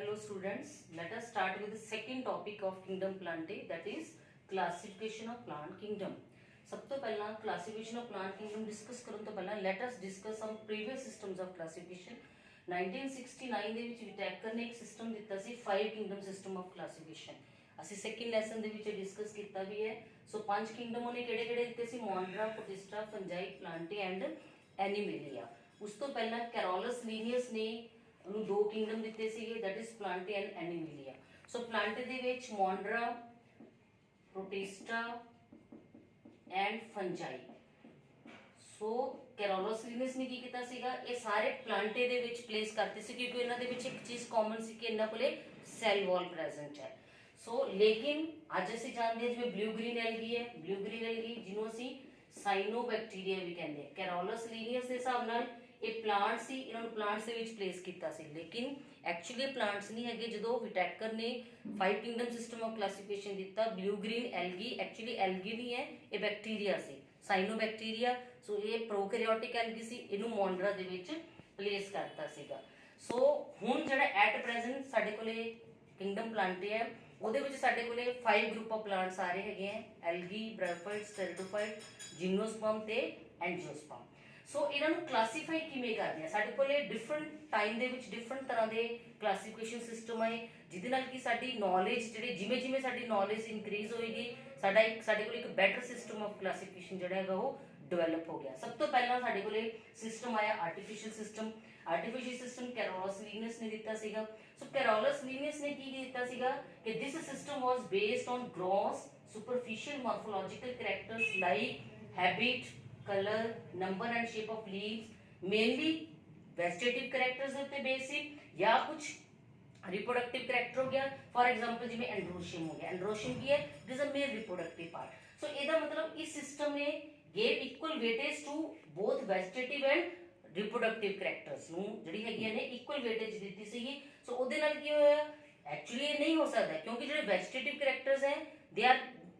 Hello students, let us start with the second topic of kingdom plantae, that is classification of plant kingdom. सब तो पहला classification of plant kingdom discuss करन तो पहला let us discuss some previous systems of classification. 1969 ਦੇ ਵਿੱਚ ਵਿਟੈਕਰ ਨੇ ਇੱਕ system ਦਿੱਤਾ ਸੀ 5 kingdom system of classification. ਅਸੀਂ ਸੈਕਿੰਡ ਲੈਸਨ ਦੇ ਵਿੱਚ ਡਿਸਕਸ ਕੀਤਾ ਵੀ ਹੈ. ਸੋ ਪੰਜ ਕਿੰਗਡਮ ਉਹਨੇ ਕਿਹੜੇ ਕਿਹੜੇ ਦਿੱਤੇ ਸੀ? ਮੌਂਡਰਾ, ਪ੍ਰੋਟਿਸਟਾ, ਫੰਜਾਈ, ਪਲਾਂਟੇ ਐਂਡ ਐਨੀਮੇਲੀਆ. ਉਸ ਤੋਂ ਪਹਿਲਾਂ ਕੈਰੋਲਸ ਲੀਨੀਅਸ ਨੇ ਉਹਨੂੰ ਦੋ ਕਿੰਗਡਮ ਦਿੱਤੇ ਸੀਗੇ, ਦੈਟ ਇਜ਼ ਪਲਾਂਟੇ ਐਂਡ ਐਨੀਮੇਲੀਆ. ਸੋ ਪਲਾਂਟੇ ਦੇ ਵਿੱਚ ਮੌਂਡਰਾ, ਪ੍ਰੋਟਿਸਟਾ ਐਂਡ ਫੰਜਾਈ. ਸੋ ਕੈਰੋਲਸ ਲੀਨੀਅਸ ਨੇ ਕੀ ਕੀਤਾ ਸੀਗਾ, ਇਹ ਸਾਰੇ ਪਲਾਂਟੇ ਦੇ ਵਿੱਚ ਪਲੇਸ ਕਰਤੇ ਸੀ ਕਿਉਂਕਿ ਇਹਨਾਂ ਦੇ ਵਿੱਚ ਇੱਕ ਚੀਜ਼ ਕਾਮਨ ਸੀ ਕਿ ਇਹਨਾਂ ਕੋਲੇ ਸੈਲ ਵਾਲ ਪ੍ਰੈਜ਼ੈਂਟ ਹੈ. ਸੋ ਲੇਕਿਨ ਅੱਜ ਅਸੀਂ ਜਾਣਦੇ ਹਾਂ ਜਿਵੇਂ ਬਲੂ ਗ੍ਰੀਨ ਐਲਗੀ ਹੈ, ਬਲੂ ਗ੍ਰੀਨ ਐਲਗੀ ਜਿਹਨੂੰ ਅਸੀਂ ਸਾਈਨੋਬੈਕਟੀਰੀਆ ਵੀ ਕਹਿੰਦੇ ਹਾਂ. ਕੈਰੋਲਸ ਲੀਨੀਅਸ ਦੇ ਹਿਸਾਬ ਨਾਲ ਇਹ ਪਲਾਂਟ ਸੀ, ਇਹਨਾਂ ਨੂੰ ਪਲਾਂਟਸ ਦੇ ਵਿੱਚ ਪਲੇਸ ਕੀਤਾ ਸੀ, ਲੇਕਿਨ ਐਕਚੁਅਲੀ ਪਲਾਂਟਸ ਨਹੀਂ ਹੈਗੇ. ਜਦੋਂ ਵਿਟੈਕਰ ਨੇ 5 ਕਿੰਗਡਮ ਸਿਸਟਮ ਆਫ ਕਲਾਸੀਫਿਕੇਸ਼ਨ ਦਿੱਤਾ, blue green algae actually algae ਨਹੀਂ ਹੈ, ਇਹ ਬੈਕਟੀਰੀਆ ਸੀ, ਸਾਈਨੋਬੈਕਟੀਰੀਆ. ਸੋ ਇਹ ਪ੍ਰੋਕੈਰੀਓਟਿਕ ਐਲਗੀ ਸੀ, ਇਹਨੂੰ ਮੌਂਡਰਾ ਦੇ ਵਿੱਚ ਪਲੇਸ ਕਰਤਾ ਸੀਗਾ. ਸੋ ਹੁਣ ਜਿਹੜਾ ਐਟ ਪ੍ਰੈਜ਼ੈਂਟ ਸਾਡੇ ਕੋਲੇ ਕਿੰਗਡਮ ਪਲਾਂਟੇ ਹੈ, ਉਹਦੇ ਵਿੱਚ ਸਾਡੇ ਕੋਲੇ 5 ਗਰੁੱਪ ਆਫ ਪਲਾਂਟਸ ਆ ਰਹੇ ਹੈਗੇ ਹੈ, ਐਲਗੀ, ਬ੍ਰਾਇਓਫਾਈਟ, ਸਟੈਰੀਟੋਫਾਈਟ, ਜਿਮਨੋਸਪਰਮ ਤੇ ਐਂਜੀਓਸਪਰਮ. ਸੋ ਇਹਨਾਂ ਨੂੰ ਕਲਾਸੀਫਾਈ ਕਿਵੇਂ ਕਰਦੇ ਆ? ਸਾਡੇ ਕੋਲੇ ਡਿਫਰੈਂਟ ਟਾਈਮ ਦੇ ਵਿੱਚ ਡਿਫਰੈਂਟ ਤਰ੍ਹਾਂ ਦੇ ਕਲਾਸੀਫਿਕੇਸ਼ਨ ਸਿਸਟਮ ਆਏ, ਜਿਹਦੇ ਨਾਲ ਕਿ ਸਾਡੀ ਨੌਲੇਜ ਜਿਹੜੇ ਜਿਵੇਂ ਜਿਵੇਂ ਸਾਡੀ ਨੌਲੇਜ ਇਨਕਰੀਜ਼ ਹੋਏਗੀ ਸਾਡੇ ਕੋਲ ਇੱਕ ਬੈਟਰ ਸਿਸਟਮ ਆਫ ਕਲਾਸੀਫਿਕੇਸ਼ਨ ਜਿਹੜਾ ਹੈਗਾ ਉਹ ਡਿਵੈਲਪ ਹੋ ਗਿਆ. ਸਭ ਤੋਂ ਪਹਿਲਾਂ ਸਾਡੇ ਕੋਲੇ ਸਿਸਟਮ ਆਇਆ ਆਰਟੀਫੀਸ਼ੀਅਲ ਸਿਸਟਮ. ਆਰਟੀਫੀਸ਼ੀਅਲ ਸਿਸਟਮ ਕੈਰੋਲਸ ਲੀਨੀਅਸ ਨੇ ਦਿੱਤਾ ਸੀਗਾ. ਸੋ ਕੈਰੋਲਸ ਲੀਨੀਅਸ ਨੇ ਕੀ ਦਿੱਤਾ ਸੀਗਾ ਕਿ this system was based on gross superficial morphological characters like habit, color, number and shape of leaves, mainly vegetative characters ਦੇ ਉੱਤੇ ਬੇਸ ਸੀ ਜਾਂ ਕੁਝ reproductive character ਹੋ ਗਿਆ. for example ਜਿਵੇਂ androecium ਹੋ ਗਿਆ. androecium ਕੀ ਹੈ? it is a male reproductive part. so ਇਹਦਾ ਮਤਲਬ ਇਸ ਸਿਸਟਮ ਨੇ gave equal weightage to both vegetative and reproductive characters ਨੂੰ ਜਿਹੜੀ ਹੈਗੀਆਂ ਨੇ equal weightage ਦਿੱਤੀ ਸੀਗੀ. ਸੋ ਉਹਦੇ ਨਾਲ ਕੀ ਹੋਇਆ, ਐਕਚੁਅਲੀ ਇਹ ਨਹੀਂ ਹੋ ਸਕਦਾ ਕਿਉਂਕਿ ਜਿਹੜੇ vegetative characters ਹੈ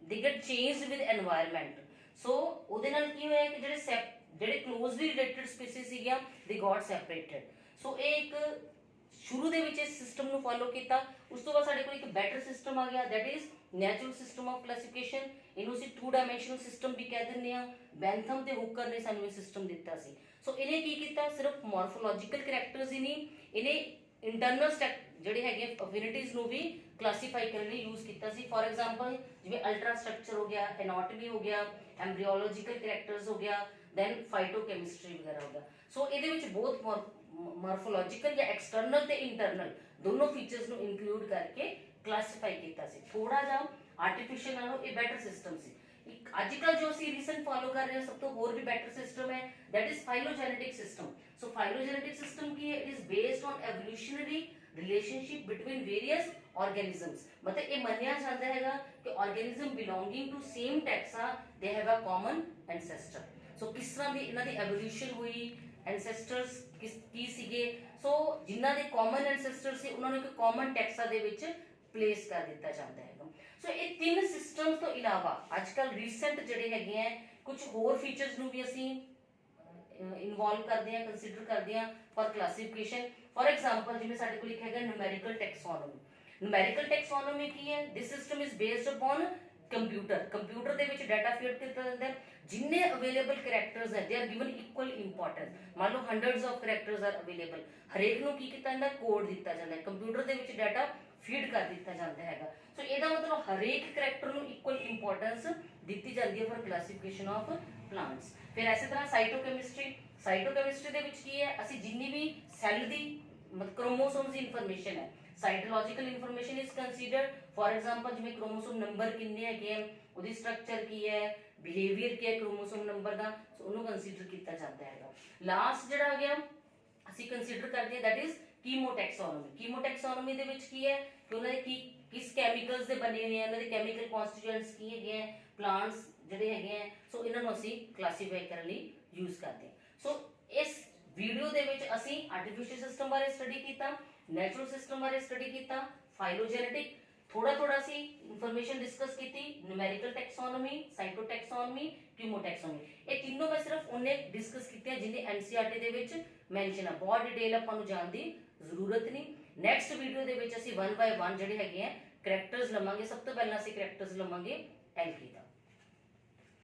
they get changed with environment. ਸੋ ਉਹਦੇ ਨਾਲ ਕੀ ਹੋਇਆ ਕਿ ਜਿਹੜੇ ਕਲੋਜ਼ਲੀ ਰਿਲੇਟਡ ਸਪੀਸੀਜ਼ ਸੀਗੀਆਂ ਦੇ ਗॉट ਸੈਪਰੇਟਡ. ਸੋ ਇਹ ਇੱਕ ਸ਼ੁਰੂ ਦੇ ਵਿੱਚ ਇਸ ਸਿਸਟਮ ਨੂੰ ਫੋਲੋ ਕੀਤਾ. ਉਸ ਤੋਂ ਬਾਅਦ ਸਾਡੇ ਕੋਲ ਇੱਕ ਬੈਟਰ ਸਿਸਟਮ ਆ ਗਿਆ, that is natural system of classification. ਇਹਨੂੰ ਅਸੀਂ 2 ਡਾਇਮੈਂਸ਼ਨਲ ਸਿਸਟਮ ਵੀ ਕਹਿ ਦਿੰਦੇ ਆ. ਬੈਂਥਮ ਤੇ ਹੁਕਰ ਨੇ ਸਾਨੂੰ ਇਹ ਸਿਸਟਮ ਦਿੱਤਾ ਸੀ. ਸੋ ਇਹਨੇ ਕੀ ਕੀਤਾ, ਸਿਰਫ ਮੋਰਫੋਲੋਜੀਕਲ ਕਰੈਕਟਰਸ ਹੀ ਨਹੀਂ, ਇਹਨੇ ਇੰਟਰਨਲ ਜਿਹੜੇ ਹੈਗੇ ਅਫਿਨਿਟੀਜ਼ ਨੂੰ ਵੀ ਕਲਾਸੀਫਾਈ ਕਰਨ ਲਈ ਯੂਜ਼ ਕੀਤਾ ਸੀ. ਫॉर ਐਗਜ਼ਾਮਪਲ ਜਿਵੇਂ ਅਲਟਰਾ ਸਟਰਕਚਰ ਹੋ ਗਿਆ, ਐਨਾਟੋਮੀ ਹੋ ਗਿਆ, ਐਮਬ੍ਰੀਓਲੋਜੀਕਲ ਕਰੈਕਟਰਸ ਹੋ ਗਿਆ, ਦੈਨ ਫਾਈਟੋਕੈਮਿਸਟਰੀ ਵਗੈਰਾ ਹੋ ਗਿਆ. ਸੋ ਇਹਦੇ ਵਿੱਚ ਬਹੁਤ ਮਾਰਫੋਲੋਜੀਕਲ ਜਾਂ ਐਕਸਟਰਨਲ ਤੇ ਇੰਟਰਨਲ ਦੋਨੋਂ ਫੀਚਰਸ ਨੂੰ ਇਨਕਲੂਡ ਕਰਕੇ ਕਲਾਸੀਫਾਈ ਕੀਤਾ ਸੀ. ਥੋੜਾ ਜਿਹਾ ਆਰਟੀਫੀਸ਼ੀਅਲ ਨਾਲੋਂ ਇਹ ਬੈਟਰ ਸਿਸਟਮ ਸੀ. ਅੱਜ ਕੱਲ ਜੋ ਅਸੀਂ ਰੀਸੈਂਟ ਫੋਲੋ ਕਰ ਰਹੇ ਹਾਂ ਸਭ ਤੋਂ ਹੋਰ ਵੀ ਬੈਟਰ ਸਿਸਟਮ ਹੈ, that is phylogenetic system. So phylogenetic system ਕੀ ਹੈ? It is based on evolutionary relationship between various organisms. ਮਤਲਬ ਇਹ ਮੰਨਿਆ ਜਾਂਦਾ ਹੈਗਾ ਕਿ organism belonging to same taxa they have a common ancestor. ਸੋ ਕਿਸ ਤਰ੍ਹਾਂ ਦੀ ਇਹਨਾਂ ਦੀ ਐਵੋਲੂਸ਼ਨ ਹੋਈ, ਐਂਸੈਸਟਰਸ ਕੀ ਸੀਗੇ, ਸੋ ਜਿਨ੍ਹਾਂ ਦੇ ਕਾਮਨ ਐਂਸੈਸਟਰ ਸੀ ਉਹਨਾਂ ਨੂੰ ਇੱਕ ਕਾਮਨ ਟੈਕਸਾ ਦੇ ਵਿੱਚ ਪਲੇਸ ਕਰ ਦਿੱਤਾ ਜਾਂਦਾ ਹੈਗਾ. ਸੋ ਇਹ ਤਿੰਨ ਸਿਸਟਮਸ ਤੋਂ ਇਲਾਵਾ ਅੱਜ ਕੱਲ ਰੀਸੈਂਟ ਜਿਹੜੇ ਹੈਗੇ ਆ ਕੁਝ ਹੋਰ ਫੀਚਰਸ ਨੂੰ ਵੀ ਅਸੀਂ ਇਨਵੋਲਵ ਕਰਦੇ ਆ, ਕੰਸੀਡਰ ਕਰਦੇ ਆ ਫॉर ਕਲਾਸੀਫਿਕੇਸ਼ਨ. ਫॉर ਐਗਜ਼ਾਮਪਲ ਜਿਵੇਂ ਸਾਡੇ ਕੋਲ ਇੱਕ ਹੈਗਾ ਨਿਊਮੈਰੀਕਲ ਟੈਕਸੋਨੋਮੀ. ਨਿਊਮੈਰੀਕਲ ਟੈਕਸੋਨੋਮੀ ਕੀ ਹੈ? This system is based upon computer ਦੇ ਵਿੱਚ ਡਾਟਾ ਫੀਡ ਕੀਤਾ ਜਾਂਦਾ ਹੈ. ਜਿੰਨੇ ਅਵੇਲੇਬਲ ਕਰੈਕਟਰਸ ਹੈ they are given equal importance. ਮੰਨ ਲਓ hundreds of characters R available, ਹਰੇਕ ਨੂੰ ਕੀ ਕੀਤਾ ਜਾਂਦਾ, ਕੋਡ ਦਿੱਤਾ ਜਾਂਦਾ ਹੈ, ਕੰਪਿਊਟਰ ਦੇ ਵਿੱਚ ਡਾਟਾ ਫੀਡ ਕਰ ਦਿੱਤਾ ਜਾਂਦਾ ਹੈਗਾ. ਸੋ ਇਹਦਾ ਮਤਲਬ ਹਰੇਕ ਕਰੈਕਟਰ ਨੂੰ ਇਕੁਅਲ ਇੰਪੋਰਟੈਂਸ ਦਿੱਤੀ ਜਾਂਦੀ ਹੈ ਫॉर ਕਲਾਸੀਫਿਕੇਸ਼ਨ ਆਫ ਪਲਾਂਟਸ. ਫਿਰ ਐਸੇ ਤਰ੍ਹਾਂ ਸਾਈਟੋਕੈਮਿਸਟਰੀ ਦੇ ਵਿੱਚ ਕੀ ਹੈ, ਅਸੀਂ ਜਿੰਨੀ ਵੀ ਸੈੱਲ ਦੀ ਮਤਲਬ ਕ੍ਰੋਮੋਸੋਮਸ ਦੀ ਇਨਫੋਰਮੇਸ਼ਨ ਹੈ, cytological information is considered. For example ਜਿਵੇਂ ਕ੍ਰੋਮੋਸੋਮ ਨੰਬਰ ਕਿੰਨੇ ਹੈਗੇ ਆ, ਉਹਦੀ ਸਟਰਕਚਰ ਕੀ ਹੈ, ਬਿਹੇਵੀਅਰ ਕੀ ਹੈ ਕ੍ਰੋਮੋਸੋਮ ਨੰਬਰ ਦਾ, ਸੋ ਉਹਨੂੰ ਕੰਸੀਡਰ ਕੀਤਾ ਜਾਂਦਾ ਹੈਗਾ. ਲਾਸਟ ਜਿਹੜਾ ਆ ਗਿਆ ਅਸੀਂ ਕੰਸੀਡਰ ਕਰਦੇ ਹਾਂ, ਦੈਟ ਇਜ਼ ਕੀਮੋਟੈਕਸੋਨੋਮੀ. ਕੀਮੋਟੈਕਸੋਨੋਮੀ ਦੇ ਵਿੱਚ ਕੀ ਹੈ ਕਿ ਉਹਨਾਂ ਦੇ ਕਿਸ ਕੈਮੀਕਲਸ ਦੇ ਬਣੇ ਹੋਏ ਆ, ਇਹਨਾਂ ਦੇ ਕੈਮੀਕਲ ਕਨਸਟੀਟਿਊਐਂਟਸ ਕੀ ਹੈਗੇ ਆ, ਪਲਾਂਟਸ ਜਿਹੜੇ ਹੈਗੇ ਆ, ਸੋ ਇਹਨਾਂ ਨੂੰ ਅਸੀਂ ਕਲਾਸੀਫਾਈ ਕਰਨ ਲਈ ਯੂਜ਼ ਕਰਦੇ ਹਾਂ. ਸੋ ਇਸ ਵੀਡੀਓ ਦੇ ਵਿੱਚ ਅਸੀਂ ਆਰਟੀਫੀਸ਼ੀਅਲ ਸਿਸਟਮ ਬਾਰੇ ਸਟੱਡੀ ਕੀਤਾ, ਨੈਚੁਰਲ ਸਿਸਟਮ ਬਾਰੇ ਸਟੱਡੀ ਕੀਤਾ, ਫਾਈਲੋਜੈਨੇਟਿਕ ਥੋੜਾ ਸੀ ਇਨਫੋਰਮੇਸ਼ਨ ਡਿਸਕਸ ਕੀਤੀ, ਨਿਊਮੈਰੀਕਲ ਟੈਕਸੋਨੋਮੀ, ਸਾਈਟੋਟੈਕਸੋਨੋਮੀ, ਕੀਮੋਟੈਕਸੋਨੋਮੀ. ਇਹ ਤਿੰਨੋਂ ਮੈਂ ਸਿਰਫ ਉਹਨੇ ਡਿਸਕਸ ਕੀਤੇ ਜਿੰਨੇ ਐਨਸੀਈਆਰਟੀ ਦੇ ਵਿੱਚ ਮੈਂਸ਼ਨ ਆ. ਬਹੁਤ ਡਿਟੇਲ ਆਪਾਂ ਨੂੰ ਜਾਣ ਦੀ ਜ਼ਰੂਰਤ ਨਹੀਂ. ਨੈਕਸਟ ਵੀਡੀਓ ਦੇ ਵਿੱਚ ਅਸੀਂ 1 ਬਾਏ 1 ਜਿਹੜੇ ਹੈਗੇ ਆ ਕਰੈਕਟਰਸ ਲਵਾਂਗੇ। ਸਭ ਤੋਂ ਪਹਿਲਾਂ ਅਸੀਂ ਕਰੈਕਟਰਸ ਲਵਾਂਗੇ ਐਲਗੀ ਦਾ।